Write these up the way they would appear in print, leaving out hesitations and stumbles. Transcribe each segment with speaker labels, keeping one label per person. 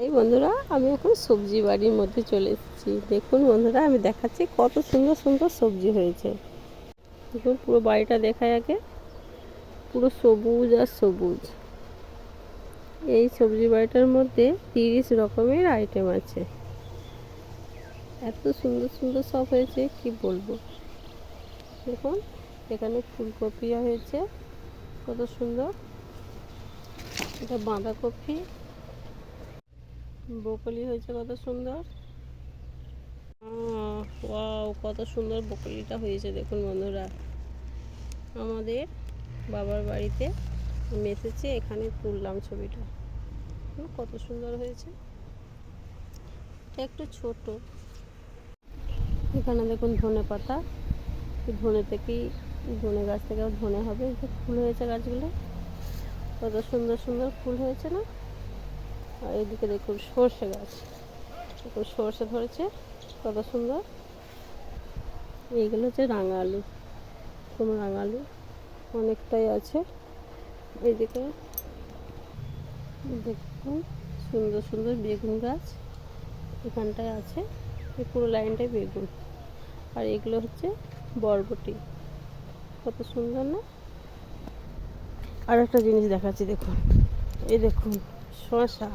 Speaker 1: এই বন্ধুরা, আমি এখন সবজি বাড়ির মধ্যে চলে এসেছি। দেখুন বন্ধুরা, আমি দেখাচ্ছি কত সুন্দর সুন্দর সবজি হয়েছে। দেখুন পুরো বাড়িটা দেখায় আগে, পুরো সবুজ আর সবুজ। এই সবজি বাড়িটার মধ্যে 30 রকমের আইটেম আছে। এত সুন্দর সুন্দর সব হয়েছে কি বলবো। দেখুন এখানে ফুলকপি হয়েছে কত সুন্দর, এটা বাঁধাকপি, ব্রোকলি হয়েছে কত সুন্দর। ওয়াও, কত সুন্দর ব্রোকলিটা হয়েছে। দেখুন বন্ধুরা, আমাদের বাবার বাড়িতে আমি এসেছি, এখানে তুললাম ছবিটা। কত সুন্দর হয়েছে। এটা একটু ছোট। এখানে দেখুন ধনে পাতা, ধনে থেকেই ধনে গাছ থেকে ধনে হবে। যে ফুল হয়েছে গাছগুলো, কত সুন্দর সুন্দর ফুল হয়েছে না। আর এদিকে দেখুন সর্ষে গাছ, দেখুন সর্ষে ধরেছে কত সুন্দর। এইগুলো হচ্ছে রাঙা আলু, কোনো রাঙা আলু অনেকটাই আছে। এইদিকে দেখুন সুন্দর সুন্দর বেগুন গাছ এখানটায় আছে, এই পুরো লাইনটাই বেগুন। আর এগুলো হচ্ছে বরবটি, কত সুন্দর না। আর একটা জিনিস দেখাচ্ছি, দেখুন এই দেখুন শসা,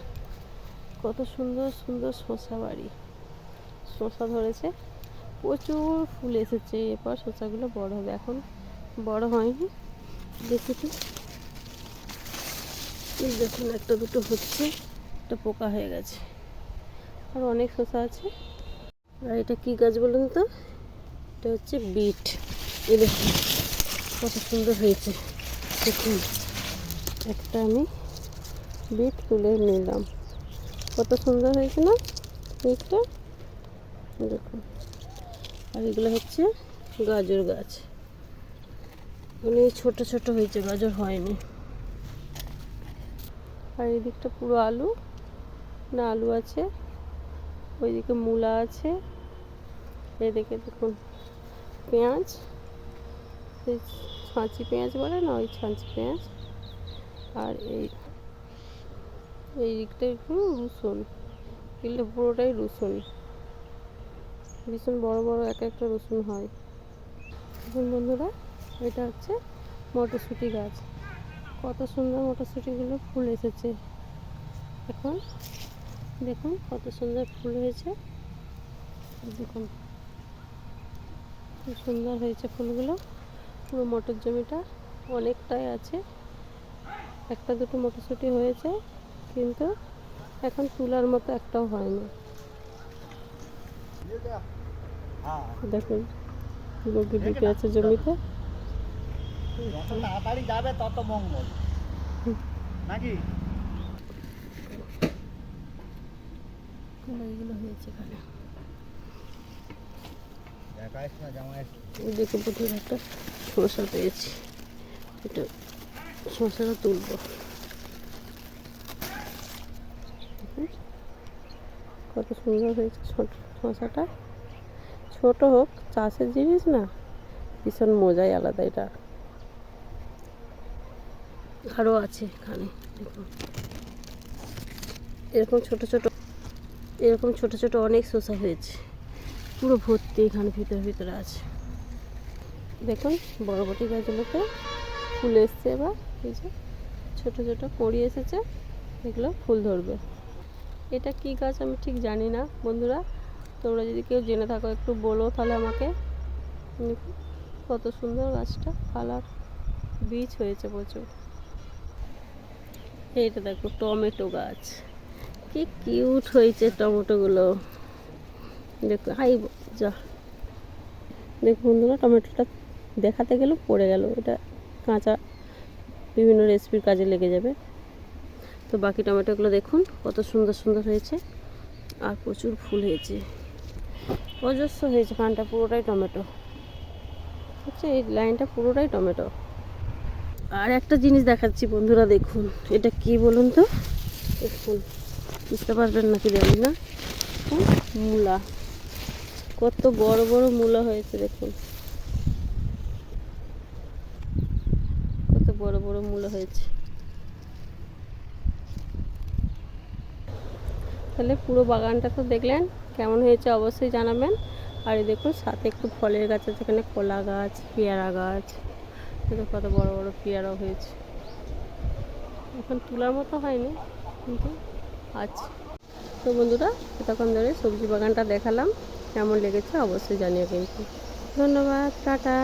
Speaker 1: কত সুন্দর সুন্দর শসা বাড়ি। শসা ধরেছে, প্রচুর ফুল এসেছে। এরপর শসাগুলো বড় হবে, এখন বড় হয়নি। দেখুন দেখুন একটা দুটো হচ্ছে, একটা পোকা হয়ে গেছে। আর অনেক শসা আছে। আর এটা কি গাছ বলুন তো? এটা হচ্ছে বিট। এই দেখুন কত সুন্দর হয়েছে। দেখুন একটা আমি বিট তুলে নিলাম, কত সুন্দর হয়েছে না বিটটা। দেখুন, আর এগুলো হচ্ছে গাজর গাছ, মানে ছোট ছোট হয়েছে, গাজর হয়নি। আর এই দিকটা পুরো আলু, না আলু আছে, ওইদিকে মূলা আছে। এদিকে দেখুন পেঁয়াজ, এই ছাঁচি পেঁয়াজ বলে না, ওই ছাঁচি পেঁয়াজ। আর এই দিকটা একটু রসুন, এগুলো পুরোটাই রসুন, ভীষণ বড় বড় এক একটা রসুন হয়। দেখুন বন্ধুরা, এটা হচ্ছে মটরশুঁটি গাছ, কত সুন্দর মটরশুঁটিগুলো ফুল এসেছে এখন। দেখুন কত সুন্দর ফুল হয়েছে, দেখুন খুব সুন্দর হয়েছে ফুলগুলো। পুরো মটর জমিটা অনেকটাই আছে, একটা দুটো মটরশুঁটি হয়েছে, কিন্তু এখন তুলার মতো একটাও হয়নি। দেখুন মুরগি দুটো আছে জমিতে।
Speaker 2: যত তাড়াতাড়ি যাবে তত মঙ্গল নাকি।
Speaker 1: এগুলো হয়েছে এখানে।
Speaker 2: দেখাইস না জামাই।
Speaker 1: দেখে প্রথমে একটা শসা পেয়েছি, এটা শসাটা তুলবো। কত সুন্দর হয়েছে ছোট শসাটা। ছোট হোক, চাষের জিনিস না, ভীষণ মজাই আলাদা এটা। আরও আছে এখানে, দেখুন এরকম ছোট ছোট, এরকম ছোট ছোট অনেক শসা হয়েছে, পুরো ভর্তি এখানে ভিতরে ভিতরে আছে। দেখুন বরবটি গাছগুলোতে ফুল এসছে এবার, এই যে ছোটো ছোটো কড়ি এসেছে, এগুলো ফুল ধরবে। এটা কি গাছ আমি ঠিক জানি না বন্ধুরা, তোমরা যদি কেউ জেনে থাকো একটু বলো তাহলে আমাকে। দেখুন কত সুন্দর গাছটা, কালার বীজ হয়েছে প্রচুর। এইটা দেখো টমেটো গাছ, কি কিউট হয়েছে টমেটোগুলো। দেখো হাই যা, দেখুন বন্ধুরা টমেটোটা দেখাতে গেলেও পড়ে গেল, এটা কাঁচা বিভিন্ন রেসিপির কাজে লেগে যাবে। তো বাকি টমেটোগুলো দেখুন কত সুন্দর সুন্দর হয়েছে, আর প্রচুর ফুল হয়েছে, অজস্র হয়েছে। খানটা পুরোটাই টমেটো হচ্ছে, এই লাইনটা পুরোটাই টমেটো। আর একটা জিনিস দেখাচ্ছি বন্ধুরা, দেখুন এটা কি বলুন তো? দেখুন বুঝতে পারবেন নাকি জানি না। মূলা, কত বড় বড় মূলা হয়েছে, দেখুন কত বড় বড় মূলা হয়েছে। তাহলে পুরো বাগানটা তো দেখলেন, কেমন হয়েছে অবশ্যই জানাবেন। আর এই দেখুন সাথে একটু ফলের গাছ আছে, এখানে কলা গাছ, পেয়ারা গাছ, দেখো কত বড় বড় পেয়ারা হয়েছে। এখন তোলার মতো হয়নি কিন্তু আছে। তো বন্ধুরা, এতক্ষণ ধরে সবজি বাগানটা দেখালাম, কেমন লেগেছে অবশ্যই জানিও কিন্তু। ধন্যবাদ, টাটা।